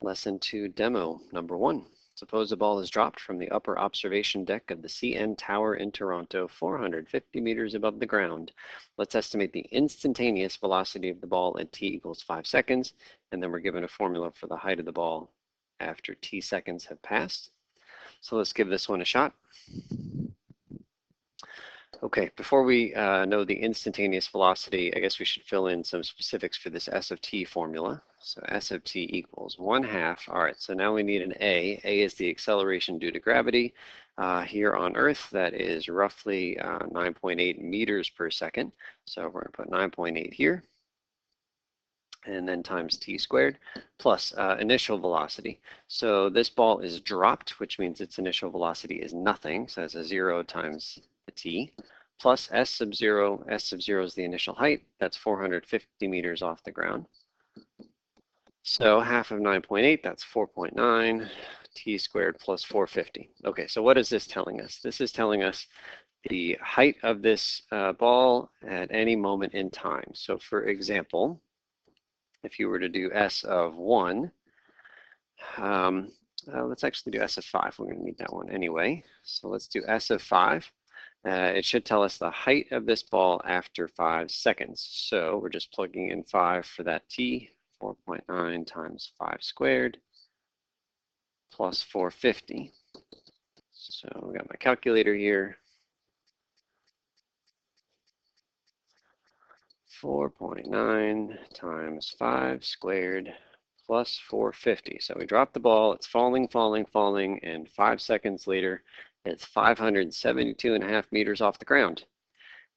Lesson 2 demo number 1. Suppose a ball is dropped from the upper observation deck of the CN Tower in Toronto, 450 meters above the ground. Let's estimate the instantaneous velocity of the ball at t equals 5 seconds, and then we're given a formula for the height of the ball after t seconds have passed. So let's give this one a shot. Okay, before we know the instantaneous velocity, I guess we should fill in some specifics for this S of t formula. So S of t equals 1/2. All right, so now we need an A. A is the acceleration due to gravity. Here on Earth, that is roughly 9.8 meters per second. So we're going to put 9.8 here, and then times t squared, plus initial velocity. So this ball is dropped, which means its initial velocity is nothing. So that's a 0 times the t, plus s sub 0. S sub 0 is the initial height. That's 450 meters off the ground. So half of 9.8, that's 4.9, t squared plus 450. Okay, so what is this telling us? This is telling us the height of this ball at any moment in time. So for example, if you were to do S of 1, let's actually do S of 5. We're going to need that one anyway. So let's do S of 5. It should tell us the height of this ball after 5 seconds. So we're just plugging in 5 for that t, 4.9 times 5 squared plus 450. So we got my calculator here. 4.9 times 5 squared plus 450. So we drop the ball, it's falling, falling, falling, and 5 seconds later, it's 572.5 meters off the ground,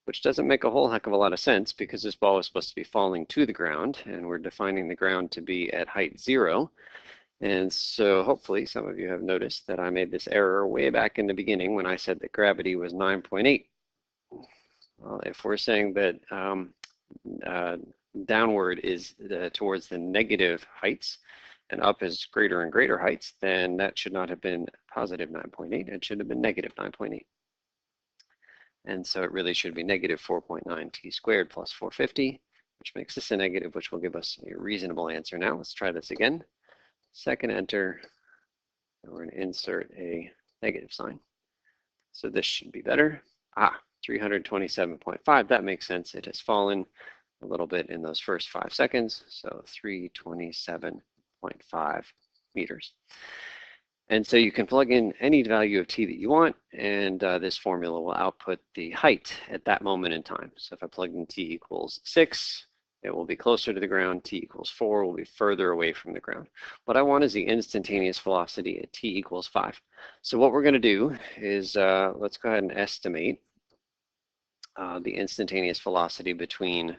which doesn't make a whole heck of a lot of sense because this ball is supposed to be falling to the ground, and we're defining the ground to be at height 0. And so hopefully some of you have noticed that I made this error way back in the beginning when I said that gravity was 9.8. Well, if we're saying that downward is towards the negative heights and up is greater and greater heights, then that should not have been positive 9.8. It should have been negative 9.8. And so it really should be negative 4.9 t squared plus 450, which makes this a negative, which will give us a reasonable answer. Now let's try this again. Second enter, and we're going to insert a negative sign. So this should be better. 327.5, that makes sense. It has fallen a little bit in those first 5 seconds, so 327.5 meters. And so you can plug in any value of t that you want, and this formula will output the height at that moment in time. So if I plug in t equals 6, it will be closer to the ground. T equals 4 will be further away from the ground. What I want is the instantaneous velocity at t equals 5. So what we're going to do is let's go ahead and estimate the instantaneous velocity between,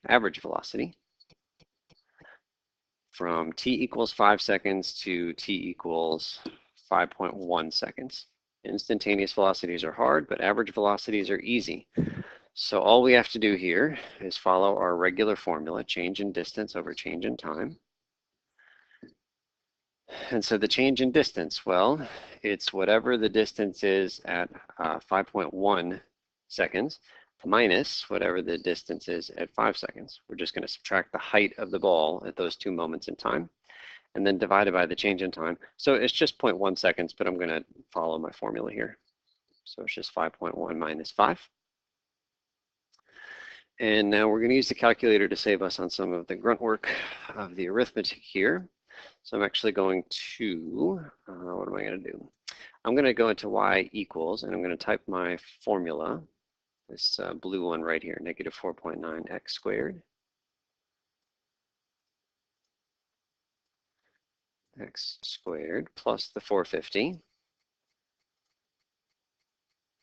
average velocity from t equals 5 seconds to t equals 5.1 seconds. Instantaneous velocities are hard, but average velocities are easy. So all we have to do here is follow our regular formula, change in distance over change in time. And so the change in distance, well, it's whatever the distance is at 5.1 seconds minus whatever the distance is at 5 seconds. We're just going to subtract the height of the ball at those 2 moments in time and then divide it by the change in time. So it's just 0.1 seconds, but I'm going to follow my formula here. So it's just 5.1 minus 5. And now we're going to use the calculator to save us on some of the grunt work of the arithmetic here. So I'm actually going to, what am I going to do? I'm going to go into y equals, and I'm going to type my formula, this blue one right here, negative 4.9 x squared. X squared plus the 450.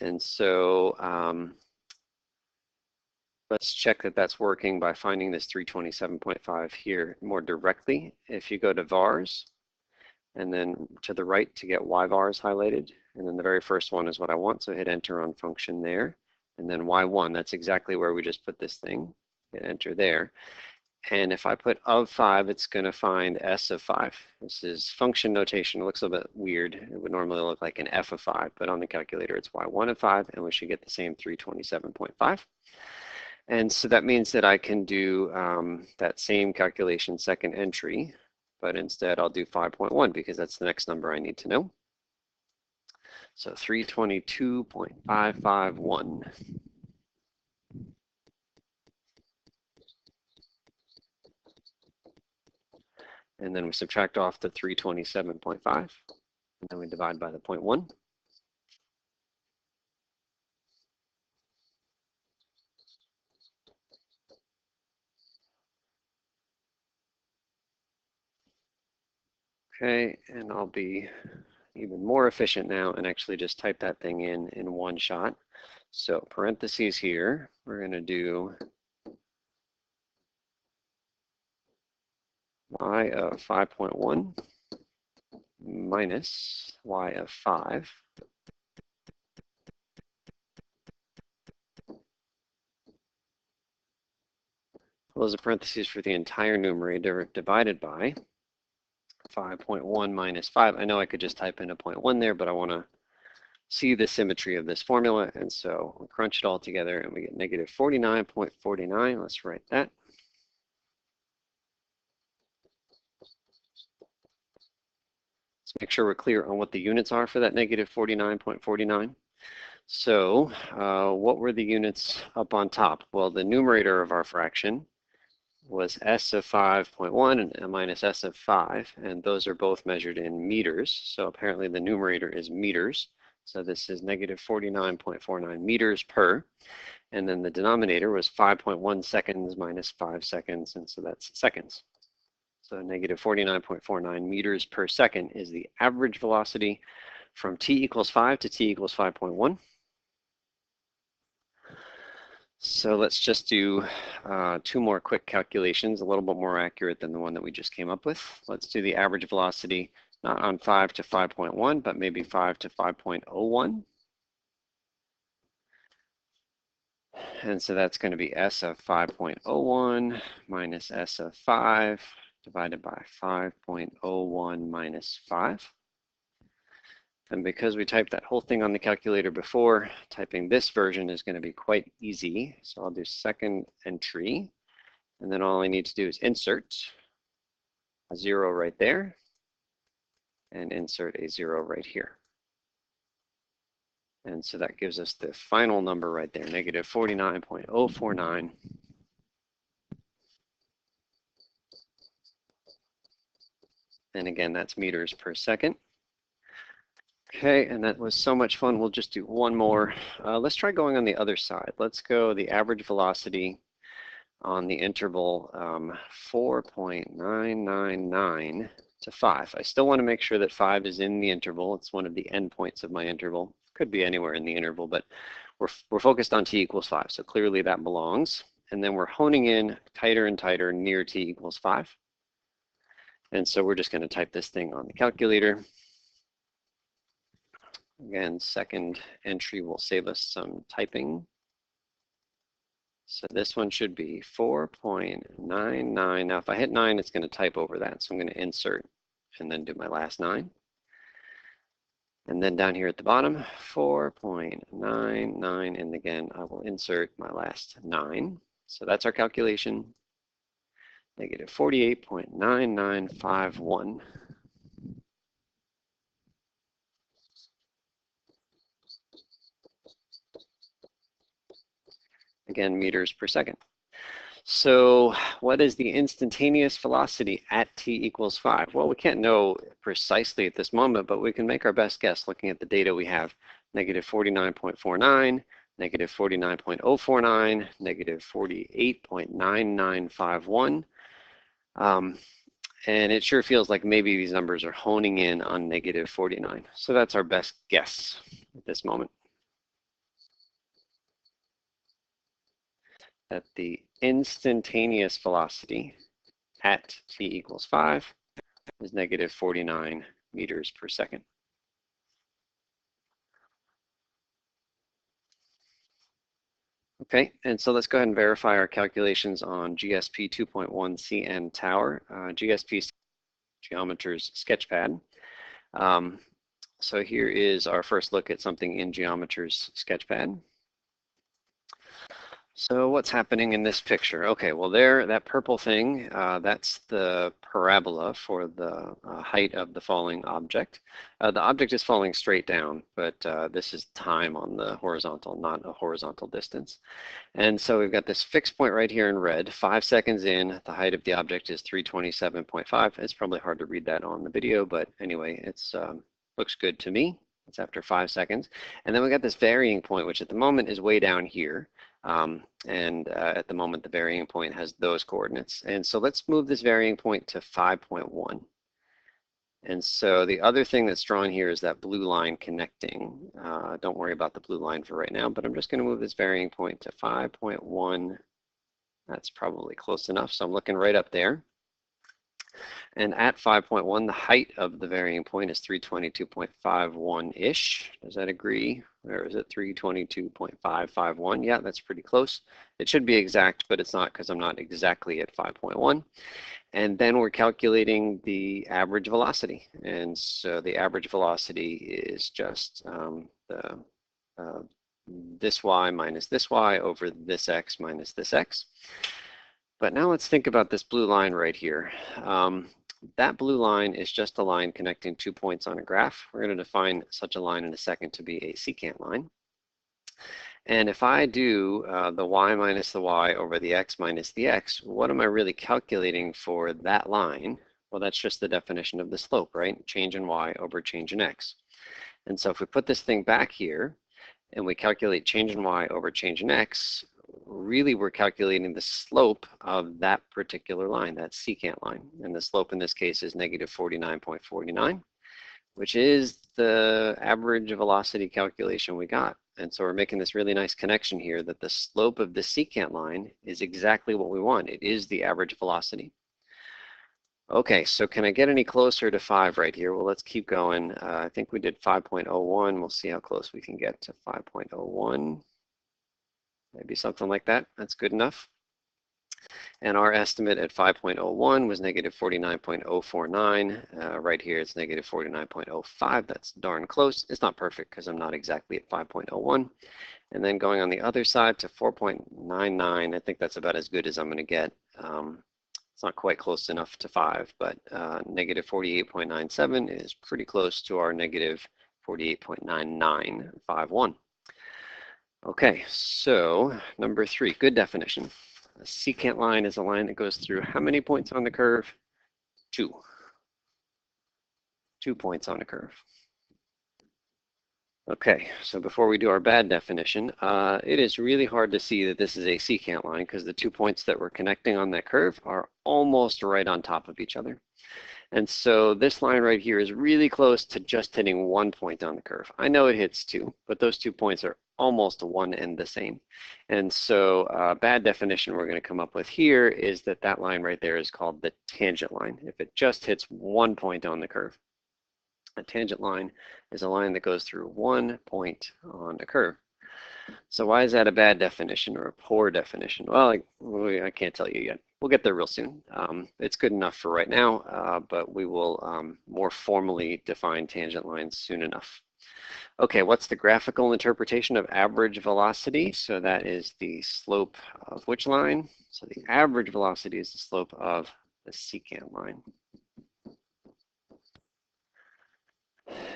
And so let's check that that's working by finding this 327.5 here more directly. If you go to vars and then to the right to get y vars highlighted, and then the very first one is what I want, so hit enter on function there, and then y1, that's exactly where we just put this thing, hit enter there. And if I put of 5, it's going to find s of 5. This is function notation. It looks a little bit weird. It would normally look like an f of 5, but on the calculator it's y1 of 5, and we should get the same 327.5. And so that means that I can do that same calculation second entry, but instead I'll do 5.1 because that's the next number I need to know. So 322.551. And then we subtract off the 327.5, and then we divide by the 0.1. Okay, and I'll be even more efficient now and actually just type that thing in one shot. So parentheses here, we're going to do y of 5.1 minus y of 5. Close the parentheses for the entire numerator divided by 5.1 minus 5. I know I could just type in a 0.1 there, but I want to see the symmetry of this formula, and so we crunch it all together and we get negative 49.49. Let's write that. Let's make sure we're clear on what the units are for that negative 49.49. So what were the units up on top? Well, the numerator of our fraction was s of 5.1 and minus s of 5, and those are both measured in meters. So apparently the numerator is meters. So this is negative 49.49 meters per. And then the denominator was 5.1 seconds minus 5 seconds, and so that's seconds. So negative 49.49 meters per second is the average velocity from t equals 5 to t equals 5.1. So let's just do 2 more quick calculations, a little bit more accurate than the one that we just came up with. Let's do the average velocity, not on 5 to 5.1, but maybe 5 to 5.01. And so that's going to be s of 5.01 minus s of 5 divided by 5.01 minus 5. And because we typed that whole thing on the calculator before, typing this version is going to be quite easy. So I'll do second entry, and then all I need to do is insert a 0 right there, and insert a 0 right here. And so that gives us the final number right there, negative 49.049. And again, that's meters per second. Okay, and that was so much fun. We'll just do one more. Let's try going on the other side. Let's go the average velocity on the interval 4.999 to 5. I still want to make sure that 5 is in the interval. It's one of the endpoints of my interval. Could be anywhere in the interval, but we're focused on t equals 5, so clearly that belongs. And then we're honing in tighter and tighter near t equals 5. And so we're just going to type this thing on the calculator. Again, second entry will save us some typing. So this one should be 4.99. Now, if I hit 9, it's going to type over that. So I'm going to insert and then do my last 9. And then down here at the bottom, 4.99. And again, I will insert my last 9. So that's our calculation. Negative 48.9951. Again, meters per second. So what is the instantaneous velocity at t equals 5? Well, we can't know precisely at this moment, but we can make our best guess looking at the data we have. Negative 49.49, negative 49.049, negative 48.9951. And it sure feels like maybe these numbers are honing in on negative 49. So that's our best guess at this moment. That the instantaneous velocity at t equals 5 is negative 49 meters per second. Okay, and so let's go ahead and verify our calculations on GSP 2.1 CN Tower, GSP Geometer's Sketchpad. So here is our first look at something in Geometer's Sketchpad. So what's happening in this picture? Okay, well there, that purple thing, that's the parabola for the height of the falling object. The object is falling straight down, but this is time on the horizontal, not a horizontal distance. And so we've got this fixed point right here in red. 5 seconds in, the height of the object is 327.5. It's probably hard to read that on the video, but anyway, it's looks good to me. It's after 5 seconds. And then we got this varying point, which at the moment is way down here. At the moment, the varying point has those coordinates. And so let's move this varying point to 5.1. And so the other thing that's drawn here is that blue line connecting. Don't worry about the blue line for right now, but I'm just going to move this varying point to 5.1. That's probably close enough. So I'm looking right up there. And at 5.1, the height of the varying point is 322.51-ish. Does that agree? Or is it 322.551? Yeah, that's pretty close. It should be exact, but it's not because I'm not exactly at 5.1. And then we're calculating the average velocity. And so the average velocity is just this y minus this y over this x minus this x. But now let's think about this blue line right here. That blue line is just a line connecting 2 points on a graph. We're going to define such a line in a second to be a secant line. And if I do the y minus the y over the x minus the x, what am I really calculating for that line? Well, that's just the definition of the slope, right? Change in y over change in x. And so if we put this thing back here and we calculate change in y over change in x, really we're calculating the slope of that particular line, that secant line. And the slope in this case is negative 49.49, which is the average velocity calculation we got. And so we're making this really nice connection here that the slope of the secant line is exactly what we want. It is the average velocity. Okay, so can I get any closer to 5 right here? Well, let's keep going. I think we did 5.01. We'll see how close we can get to 5.01. Maybe something like that. That's good enough. And our estimate at 5.01 was negative 49.049. Right here, it's negative 49.05. That's darn close. It's not perfect because I'm not exactly at 5.01. And then going on the other side to 4.99, I think that's about as good as I'm going to get. It's not quite close enough to 5, but negative 48.97 is pretty close to our negative 48.9951. Okay, so number 3, good definition. A secant line is a line that goes through how many points on the curve? 2. 2 points on a curve. Okay, so before we do our bad definition, it is really hard to see that this is a secant line because the 2 points that we're connecting on that curve are almost right on top of each other. And so this line right here is really close to just hitting 1 point on the curve. I know it hits 2, but those 2 points are almost one and the same. And so bad definition we're going to come up with here is that that line right there is called the tangent line. If it just hits 1 point on the curve. A tangent line is a line that goes through 1 point on the curve. So why is that a bad definition or a poor definition? Well, I can't tell you yet. We'll get there real soon. It's good enough for right now, but we will more formally define tangent lines soon enough. Okay, what's the graphical interpretation of average velocity? So that is the slope of which line? So the average velocity is the slope of the secant line.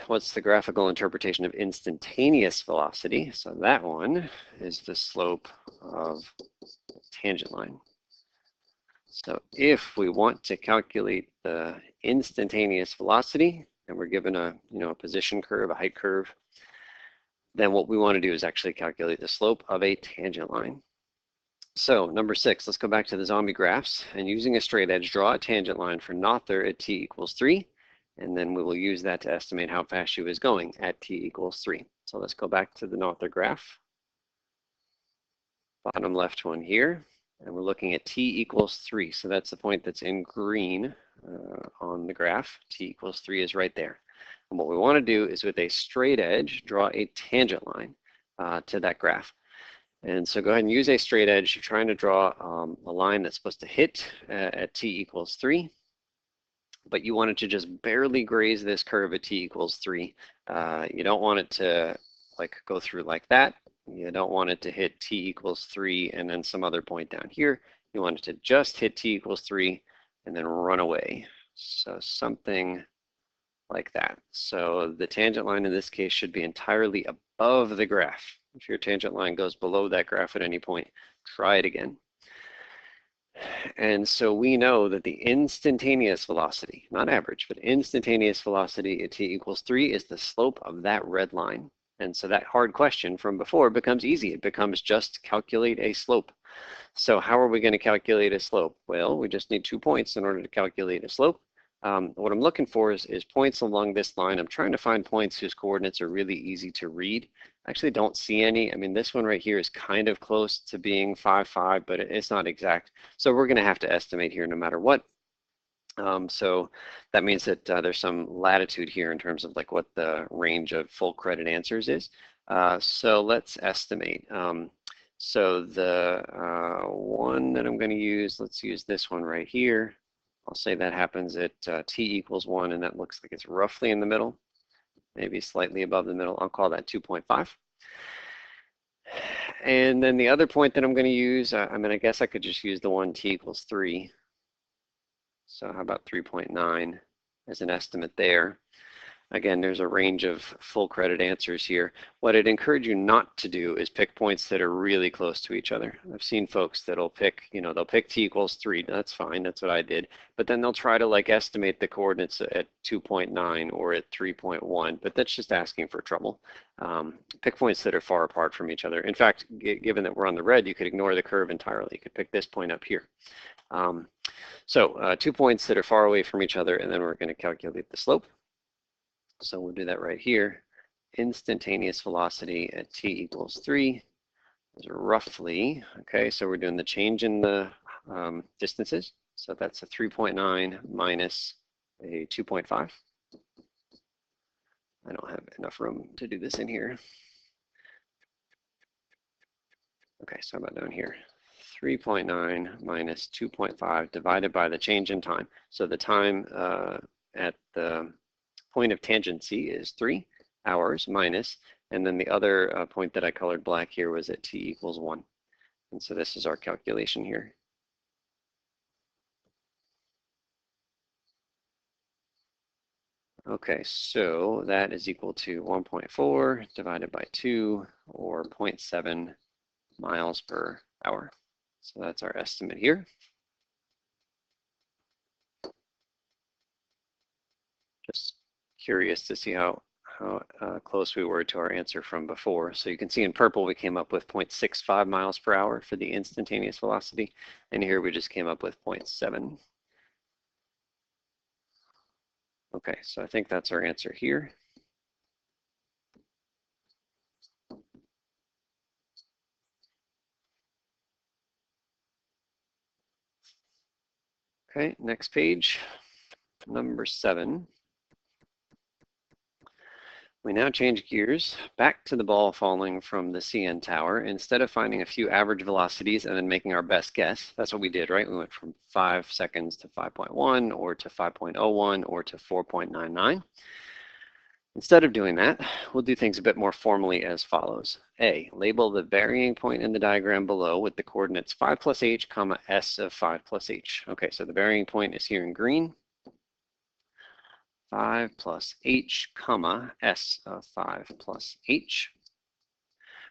What's the graphical interpretation of instantaneous velocity? So that one is the slope of the tangent line. So if we want to calculate the instantaneous velocity, and we're given a position curve, a height curve, then what we want to do is actually calculate the slope of a tangent line. So number 6, let's go back to the zombie graphs, and using a straight edge, draw a tangent line for Noether at t equals 3. And then we will use that to estimate how fast she was going at t equals 3. So let's go back to the Noether graph. Bottom left one here. And we're looking at t equals 3. So that's the point that's in green on the graph. T equals 3 is right there. And what we want to do is with a straight edge, draw a tangent line to that graph. And so go ahead and use a straight edge. You're trying to draw a line that's supposed to hit at t equals 3. But you want it to just barely graze this curve at t equals 3. You don't want it to go through like that. You don't want it to hit t equals 3 and then some other point down here. You want it to just hit t equals 3 and then run away. So something like that. So the tangent line in this case should be entirely above the graph. If your tangent line goes below that graph at any point, try it again. And so we know that the instantaneous velocity, not average, but instantaneous velocity at t equals 3 is the slope of that red line. And so that hard question from before becomes easy. It becomes just calculate a slope. So how are we going to calculate a slope? Well, we just need 2 points in order to calculate a slope. What I'm looking for is points along this line. I'm trying to find points whose coordinates are really easy to read. I actually don't see any. I mean, this one right here is kind of close to being 5, 5, but it's not exact. So we're going to have to estimate here no matter what. So that means that there's some latitude here in terms of like what the range of full credit answers is. So let's estimate. So the one that I'm going to use, let's use this one right here. I'll say that happens at t equals 1, and that looks like it's roughly in the middle, maybe slightly above the middle. I'll call that 2.5. And then the other point that I'm going to use, I mean, I guess I could just use the one t equals 3. So how about 3.9 as an estimate there? Again, there's a range of full credit answers here. What I'd encourage you not to do is pick points that are really close to each other. I've seen folks that'll pick, they'll pick t equals 3. That's fine. That's what I did. But then they'll try to like estimate the coordinates at 2.9 or at 3.1. But that's just asking for trouble. Pick points that are far apart from each other. In fact, given that we're on the red, you could ignore the curve entirely. You could pick this point up here. So 2 points that are far away from each other, and then we're going to calculate the slope. So we'll do that right here. Instantaneous velocity at t equals 3 is roughly, okay, so we're doing the change in the distances. So that's a 3.9 minus a 2.5. I don't have enough room to do this in here. Okay, so how about down here? 3.9 minus 2.5 divided by the change in time. So the time at the point of tangency is 3 hours minus, and then the other point that I colored black here was at t equals 1. And so this is our calculation here. Okay, so that is equal to 1.4 divided by 2, or 0.7 miles per hour. So that's our estimate here. Just curious to see how close we were to our answer from before. So you can see in purple we came up with 0.65 miles per hour for the instantaneous velocity, and here we just came up with 0.7. Okay, so I think that's our answer here. Okay, next page, number 7. We now change gears back to the ball falling from the CN tower. Instead of finding a few average velocities and then making our best guess, that's what we did, right? We went from 5 seconds to 5.1 or to 5.01 or to 4.99. Instead of doing that, we'll do things a bit more formally as follows. A, label the varying point in the diagram below with the coordinates 5 plus h, comma, s of 5 plus h. Okay, so the varying point is here in green. 5 plus h, comma, s of 5 plus h.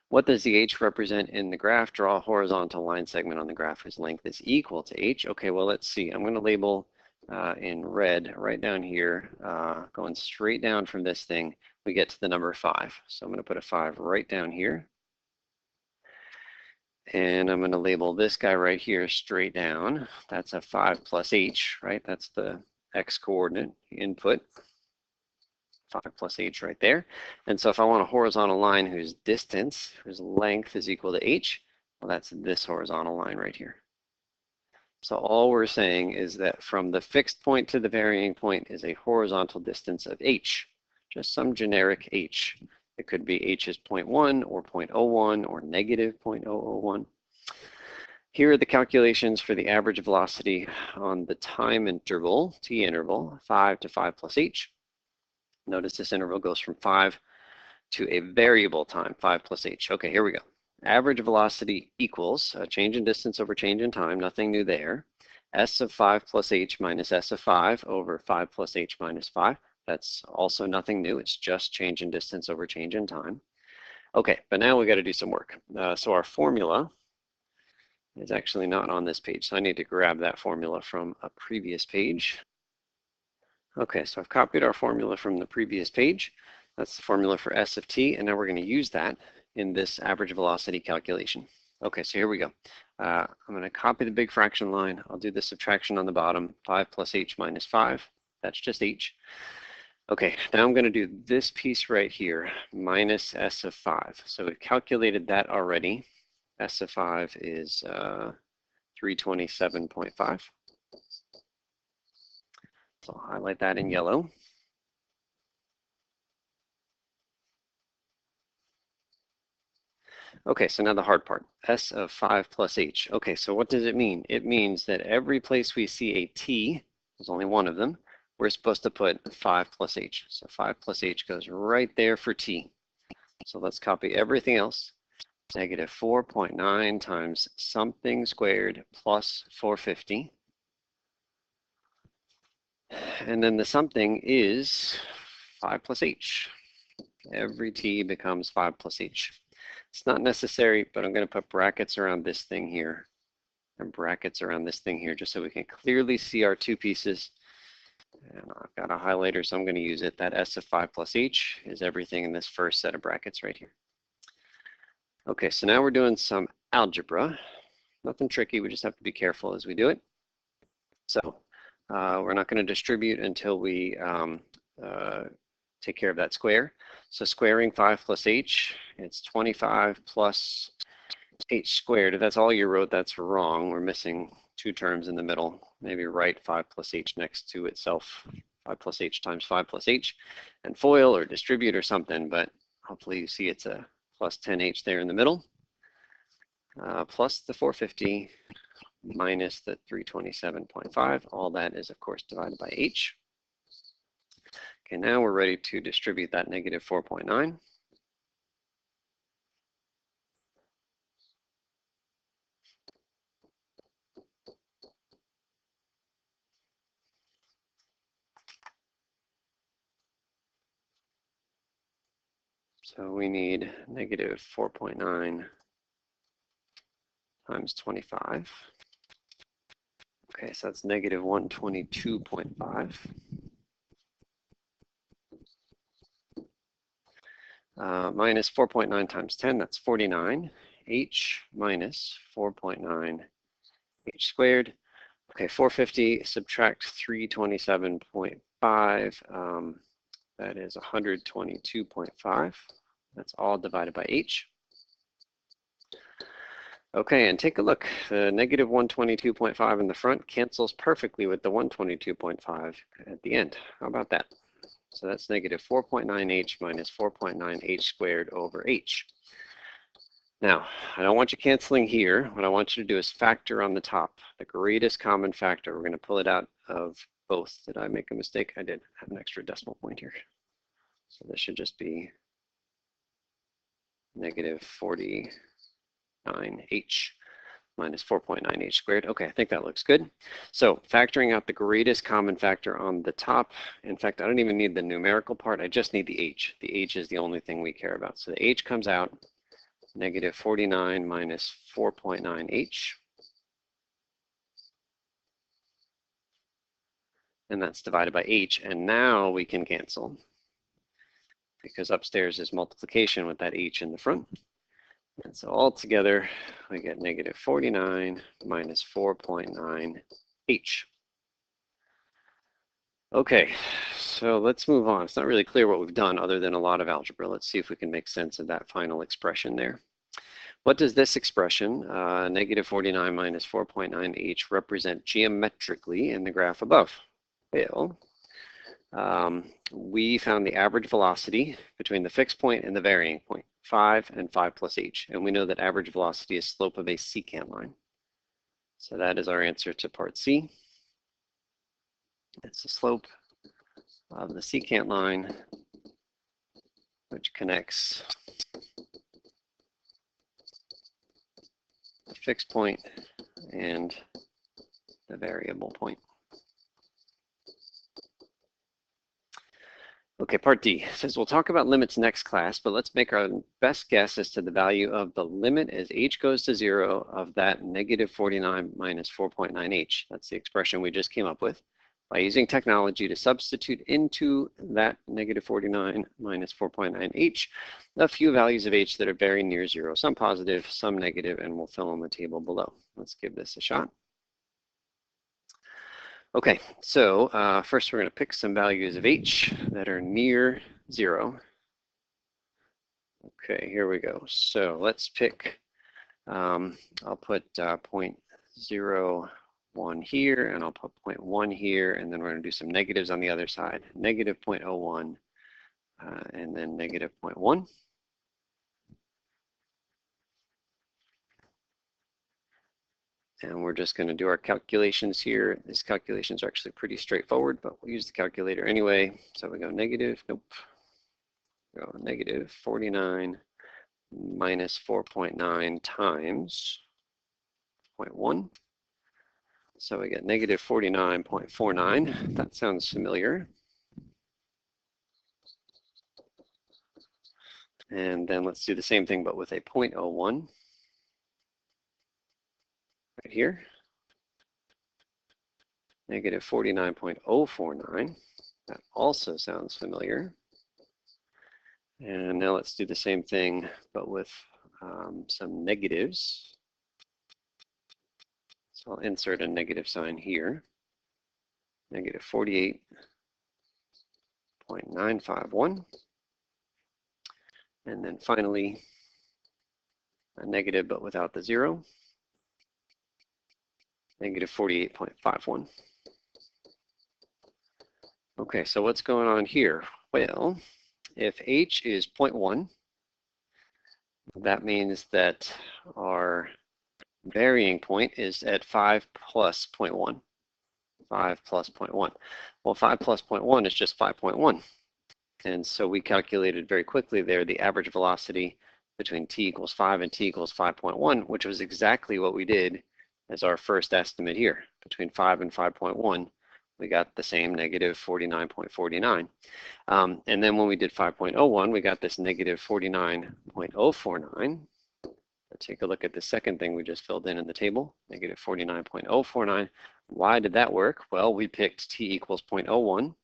What does the h represent in the graph? Draw a horizontal line segment on the graph whose length is equal to h. Okay, well, let's see. I'm going to label in red right down here, going straight down from this thing, we get to the number 5. So I'm going to put a 5 right down here. And I'm going to label this guy right here straight down. That's a 5 plus h, right? That's the x coordinate input. 5 plus h right there. And so if I want a horizontal line whose distance, whose length is equal to h, well, that's this horizontal line right here. So all we're saying is that from the fixed point to the varying point is a horizontal distance of h, just some generic h. It could be h is 0.1 or 0.01 or negative 0.001. Here are the calculations for the average velocity on the time interval, t interval, 5 to 5 plus h. Notice this interval goes from 5 to a variable time, 5 plus h. Okay, here we go. average velocity equals change in distance over change in time, nothing new there. S of 5 plus h minus S of 5 over 5 plus h minus 5. That's also nothing new. It's just change in distance over change in time. Okay, but now we got to do some work. So our formula is actually not on this page. So I need to grab that formula from a previous page. Okay, so I've copied our formula from the previous page. That's the formula for S of t, and now we're going to use that in this average velocity calculation. Okay, so here we go. I'm going to copy the big fraction line. I'll do the subtraction on the bottom, 5 plus h minus 5. That's just h. Okay, now I'm going to do this piece right here, minus S of 5. So we've calculated that already. S of 5 is 327.5. So I'll highlight that in yellow. Okay, so now the hard part, S of 5 plus h. Okay, so what does it mean? It means that every place we see a t, there's only one of them, we're supposed to put 5 plus h. So 5 plus h goes right there for t. So let's copy everything else. Negative 4.9 times something squared plus 450. And then the something is 5 plus h. Every t becomes 5 plus h. It's not necessary, but I'm going to put brackets around this thing here and brackets around this thing here just so we can clearly see our two pieces. And I've got a highlighter, so I'm going to use it. That S of 5 plus h is everything in this first set of brackets right here. Okay, so now we're doing some algebra. Nothing tricky, we just have to be careful as we do it. So we're not going to distribute until we take care of that square. So squaring 5 plus h, it's 25 plus h squared. If that's all you wrote, that's wrong. We're missing two terms in the middle. Maybe write 5 plus h next to itself, 5 plus h times 5 plus h, and FOIL or distribute or something, but hopefully you see it's a plus 10h there in the middle, plus the 450 minus the 327.5. All that is, of course, divided by h. Okay, now we're ready to distribute that negative 4.9. So we need negative 4.9 times 25. Okay, so that's negative 122.5. Minus 4.9 times 10, that's 49. H minus 4.9 h squared. Okay, 450 subtract 327.5. That is 122.5. That's all divided by h. Okay, and take a look. The negative 122.5 in the front cancels perfectly with the 122.5 at the end. How about that? So that's negative 4.9h minus 4.9h squared over h. Now, I don't want you canceling here. What I want you to do is factor on the top, the greatest common factor. We're going to pull it out of both. Did I make a mistake? I did have an extra decimal point here. So this should just be negative 49h minus 4.9h squared. Okay, I think that looks good. So factoring out the greatest common factor on the top. In fact, I don't even need the numerical part. I just need the h. The h is the only thing we care about. So the h comes out negative 49 minus 4.9h. And that's divided by h. And now we can cancel because upstairs is multiplication with that h in the front. And so all together, we get negative 49 minus 4.9h. Okay, so let's move on. It's not really clear what we've done other than a lot of algebra. Let's see if we can make sense of that final expression there. What does this expression, negative 49 minus 4.9h, represent geometrically in the graph above? Well, we found the average velocity between the fixed point and the varying point, 5 and 5 plus h. And we know that average velocity is slope of a secant line. So that is our answer to part C. It's the slope of the secant line, which connects fixed point and the variable point. Okay, part D says we'll talk about limits next class, but let's make our best guess as to the value of the limit as h goes to 0 of that negative 49 minus 4.9h. That's the expression we just came up with by using technology to substitute into that negative 49 minus 4.9h a few values of h that are very near 0, some positive, some negative, and we'll fill in the table below. Let's give this a shot. Okay, so first we're going to pick some values of h that are near 0. Okay, here we go. So let's pick, I'll put 0.01 here, and I'll put 0.1 here, and then we're going to do some negatives on the other side. Negative 0.01, and then negative 0.1. And we're just going to do our calculations here. These calculations are actually pretty straightforward, but we'll use the calculator anyway. So we go negative, nope. Go negative 49 minus 4.9 times 0.1. So we get negative 49.49. That sounds familiar. And then let's do the same thing, but with a 0.01 right here. Negative 49.049. That also sounds familiar. And now let's do the same thing, but with some negatives. So I'll insert a negative sign here. Negative 48.951. And then finally, a negative but without the 0. Negative 48.51. Okay, so what's going on here? Well, if h is 0.1, that means that our varying point is at 5 plus 0.1. 5 plus 0.1. Well, 5 plus 0.1 is just 5.1. And so we calculated very quickly there the average velocity between t equals 5 and t equals 5.1, which was exactly what we did as our first estimate here. Between 5 and 5.1, we got the same negative 49.49. And then when we did 5.01, we got this negative 49.049. Let's take a look at the second thing we just filled in the table, negative 49.049. Why did that work? Well, we picked t equals 0.01,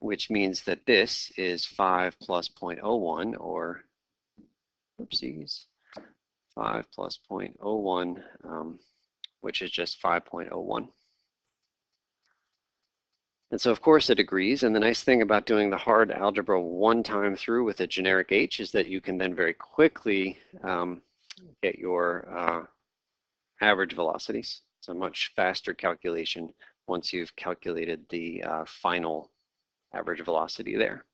which means that this is 5 plus 0.01, or, oopsies, 5 plus 0.01, which is just 5.01. And so, of course, it agrees. And the nice thing about doing the hard algebra one time through with a generic h is that you can then very quickly get your average velocities. It's a much faster calculation once you've calculated the final average velocity there.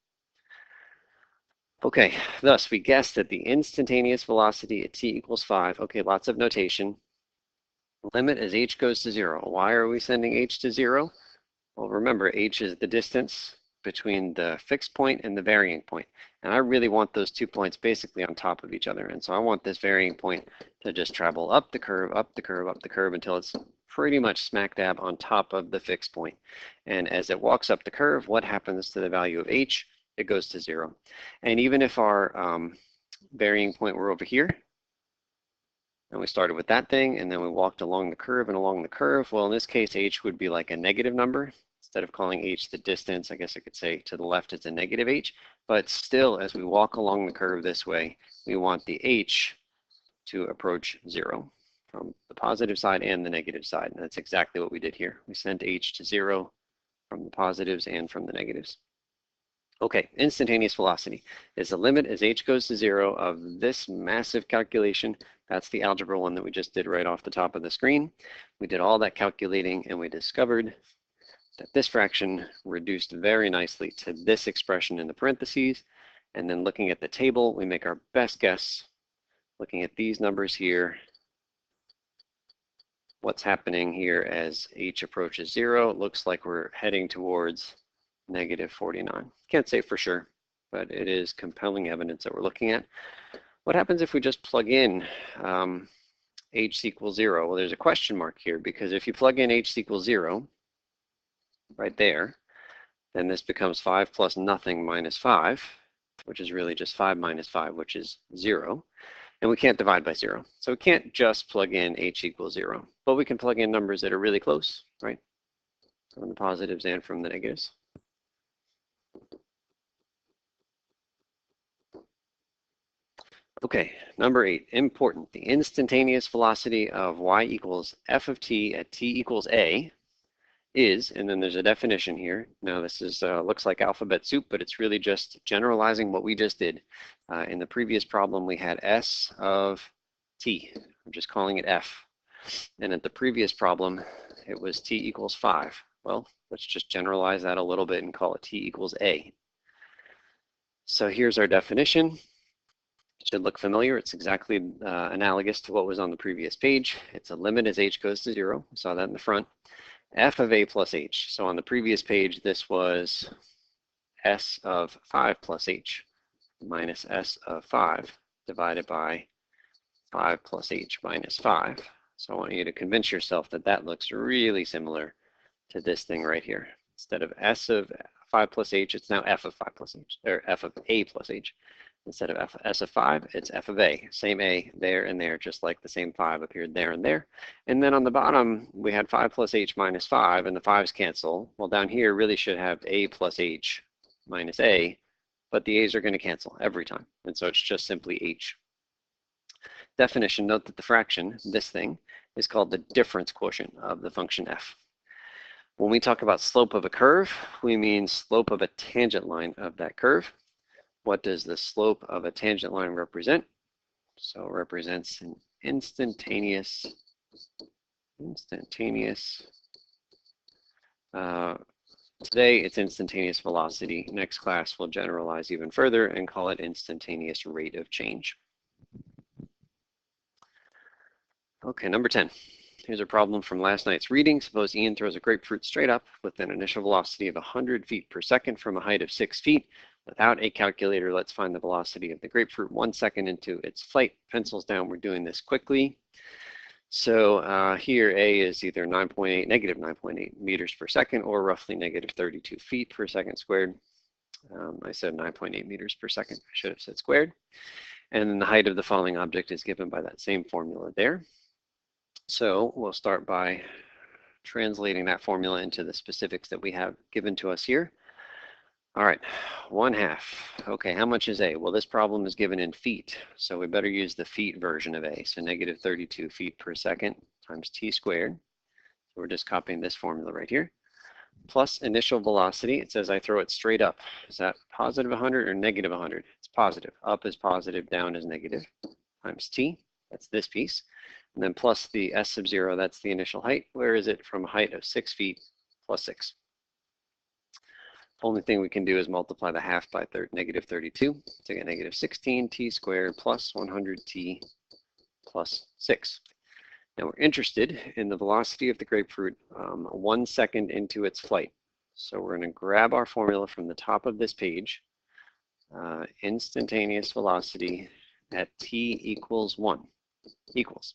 Okay, thus we guessed that the instantaneous velocity at t equals 5. Okay, lots of notation. Limit as h goes to 0. Why are we sending h to 0? Well, remember, h is the distance between the fixed point and the varying point. And I really want those 2 points basically on top of each other. And so I want this varying point to just travel up the curve, up the curve, up the curve until it's pretty much smack dab on top of the fixed point. And as it walks up the curve, what happens to the value of h? It goes to 0. And even if our varying point were over here, and we started with that thing, and then we walked along the curve and along the curve. Well, in this case, h would be like a negative number. Instead of calling h the distance, I guess I could say to the left it's a negative h. But still, as we walk along the curve this way, we want the h to approach 0 from the positive side and the negative side. And that's exactly what we did here. We sent h to 0 from the positives and from the negatives. Okay, instantaneous velocity is the limit as h goes to 0 of this massive calculation. That's the algebra one that we just did right off the top of the screen. We did all that calculating and we discovered that this fraction reduced very nicely to this expression in the parentheses. And then looking at the table, we make our best guess. Looking at these numbers here, what's happening here as h approaches 0, it looks like we're heading towards negative 49. Can't say for sure, but it is compelling evidence that we're looking at. What happens if we just plug in h equals 0. Well, there's a question mark here because if you plug in h equals 0 right there, then this becomes 5 plus nothing minus 5, which is really just 5 minus 5, which is 0. And we can't divide by 0. So we can't just plug in h equals 0. But we can plug in numbers that are really close, right? From the positives and from the negatives. Okay, number 8, important. The instantaneous velocity of y equals f of t at t equals a is, and then there's a definition here. Now this is looks like alphabet soup, but it's really just generalizing what we just did. In the previous problem, we had s of t. I'm just calling it f. And at the previous problem, it was t equals 5. Well, let's just generalize that a little bit and call it t equals a. So here's our definition. It should look familiar. It's exactly analogous to what was on the previous page. It's a limit as h goes to 0. We saw that in the front. F of a plus h. So on the previous page, this was s of 5 plus h minus s of 5 divided by 5 plus h minus 5. So I want you to convince yourself that that looks really similar to this thing right here. Instead of s of 5 plus h, it's now f of 5 plus h, or f of a plus h. Instead of s of 5, it's f of a. Same a there and there, just like the same 5 appeared there and there. And then on the bottom, we had 5 plus h minus 5, and the 5's cancel. Well, down here really should have a plus h minus a, but the a's are going to cancel every time. And so it's just simply h. Definition, note that the fraction, this thing, is called the difference quotient of the function f. When we talk about slope of a curve, we mean slope of a tangent line of that curve. What does the slope of a tangent line represent? So it represents an instantaneous today it's instantaneous velocity. Next class we'll generalize even further and call it instantaneous rate of change. Okay, number 10. Here's a problem from last night's reading. Suppose Ian throws a grapefruit straight up with an initial velocity of 100 feet per second from a height of 6 feet. Without a calculator, let's find the velocity of the grapefruit 1 second into its flight. Pencils down, we're doing this quickly. So here a is either negative 9.8 meters per second, or roughly negative 32 feet per second squared. I said 9.8 meters per second. I should have said squared. And then the height of the falling object is given by that same formula there. So we'll start by translating that formula into the specifics that we have given to us here. All right, 1/2. Okay, how much is a? Well, this problem is given in feet, so we better use the feet version of a. So negative 32 feet per second times t squared. So we're just copying this formula right here. Plus initial velocity. It says I throw it straight up. Is that positive 100 or negative 100? It's positive. Up is positive, down is negative, times t. That's this piece. And then plus the s sub 0, that's the initial height. Where is it from a height of 6 feet plus 6? Only thing we can do is multiply the half by negative 32 to get negative 16 t squared plus 100 t plus 6. Now we're interested in the velocity of the grapefruit 1 second into its flight. So we're going to grab our formula from the top of this page. Instantaneous velocity at t equals 1 equals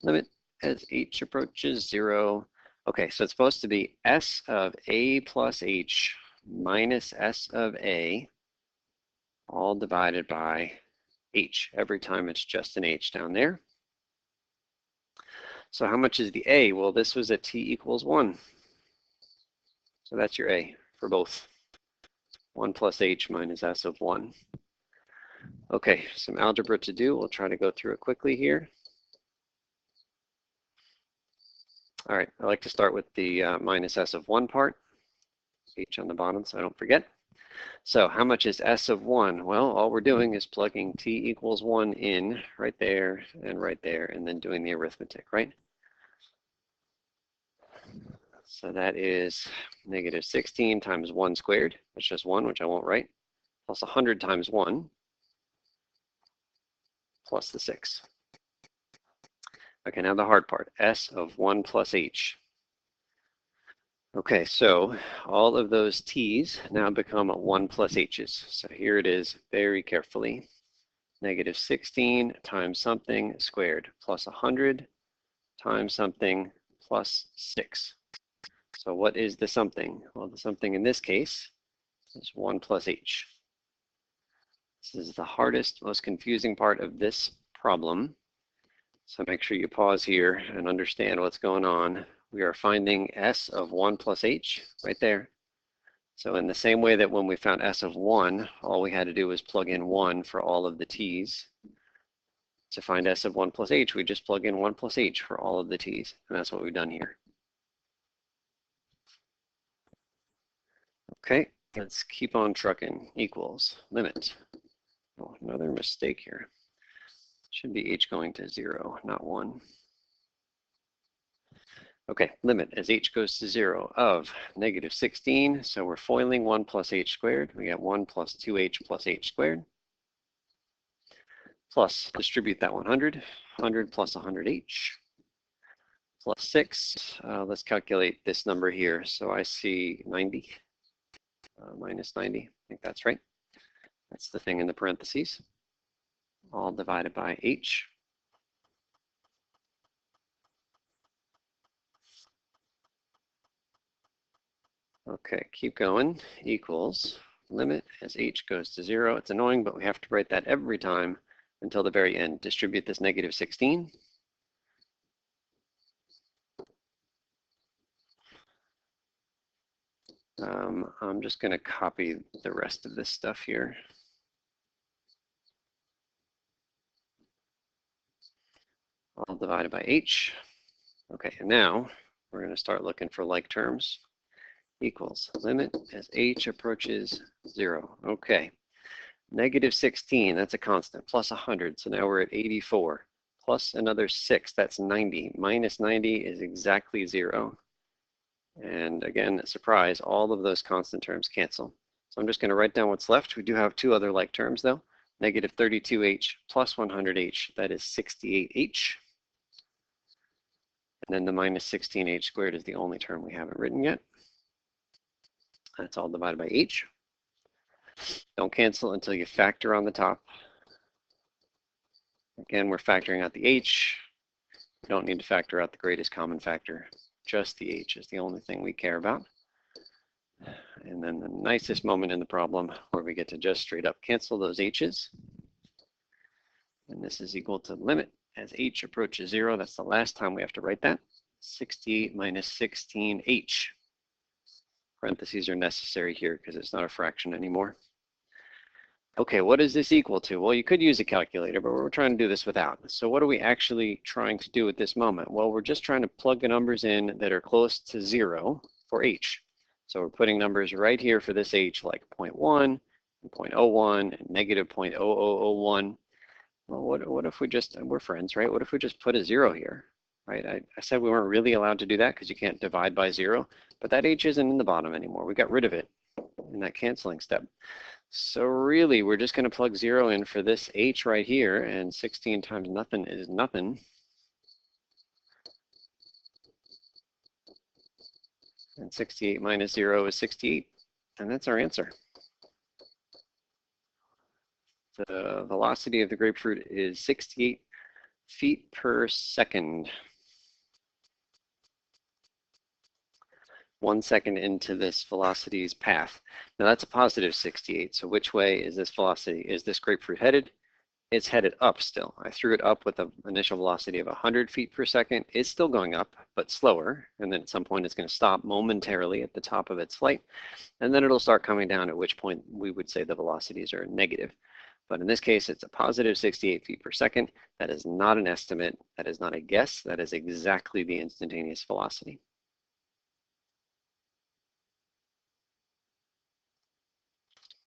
limit as h approaches 0. Okay, so it's supposed to be s of a plus h minus s of a, all divided by h. Every time it's just an h down there. So how much is the a? Well, this was at t equals 1. So that's your a for both. 1 plus h minus s of 1. Okay, some algebra to do. We'll try to go through it quickly here. All right, I like to start with the minus s of 1 part. H on the bottom so I don't forget. So how much is s of 1? Well, all we're doing is plugging t equals 1 in right there, and then doing the arithmetic, right? So that is negative 16 times 1 squared. That's just 1, which I won't write, plus 100 times 1, plus the 6. Okay, now the hard part, s of 1 plus h. Okay, so all of those t's now become 1 plus h's. So here it is very carefully. negative 16 times something squared plus 100 times something plus 6. So what is the something? Well, the something in this case is 1 plus h. This is the hardest, most confusing part of this problem. So make sure you pause here and understand what's going on. We are finding s of 1 plus h right there. So in the same way that when we found s of 1, all we had to do was plug in 1 for all of the t's. To find s of 1 plus h, we just plug in 1 plus h for all of the t's. And that's what we've done here. Okay, let's keep on trucking. Equals limit. Oh, another mistake here. Should be h going to 0, not 1. Okay, limit as h goes to 0 of negative 16. So we're foiling 1 plus h squared. We get 1 plus 2h plus h squared. Plus, distribute that 100. 100 plus 100h plus 6. Let's calculate this number here. So I see 90 minus 90. I think that's right. That's the thing in the parentheses. All divided by h. Okay, keep going. Equals limit as h goes to 0. It's annoying, but we have to write that every time until the very end. Distribute this negative 16. I'm just going to copy the rest of this stuff here. All divided by h. Okay, and now we're going to start looking for like terms. Equals limit as h approaches 0. Okay, negative 16, that's a constant, plus 100, so now we're at 84. Plus another 6, that's 90. Minus 90 is exactly 0. And again, surprise, all of those constant terms cancel. So I'm just going to write down what's left. We do have two other like terms, though. Negative 32h plus 100h, that is 68h. And then the minus 16h squared is the only term we haven't written yet. That's all divided by h. Don't cancel until you factor on the top. Again, we're factoring out the h. We don't need to factor out the greatest common factor. Just the h is the only thing we care about. And then the nicest moment in the problem where we get to just straight up cancel those h's. And this is equal to limit as h approaches 0. That's the last time we have to write that. 68 minus 16h. Parentheses are necessary here because it's not a fraction anymore. Okay, what is this equal to? Well, you could use a calculator, but we're trying to do this without. So what are we actually trying to do at this moment? Well, we're just trying to plug the numbers in that are close to 0 for h. So we're putting numbers right here for this h, like 0.1, 0.01, and negative 0.0001. Well, what if we just, we're friends, right? What if we just put a 0 here, right? I said we weren't really allowed to do that because you can't divide by 0, but that h isn't in the bottom anymore. We got rid of it in that canceling step. So really, we're just going to plug 0 in for this h right here, and 16 times nothing is nothing. And 68 minus 0 is 68, and that's our answer. The velocity of the grapefruit is 68 feet per second. 1 second into this velocity's path. Now that's a positive 68, so which way is this velocity? Is this grapefruit headed? It's headed up still. I threw it up with an initial velocity of 100 feet per second. It's still going up, but slower, and then at some point it's going to stop momentarily at the top of its flight, and then it'll start coming down, at which point we would say the velocities are negative. But in this case, it's a positive 68 feet per second. That is not an estimate. That is not a guess. That is exactly the instantaneous velocity.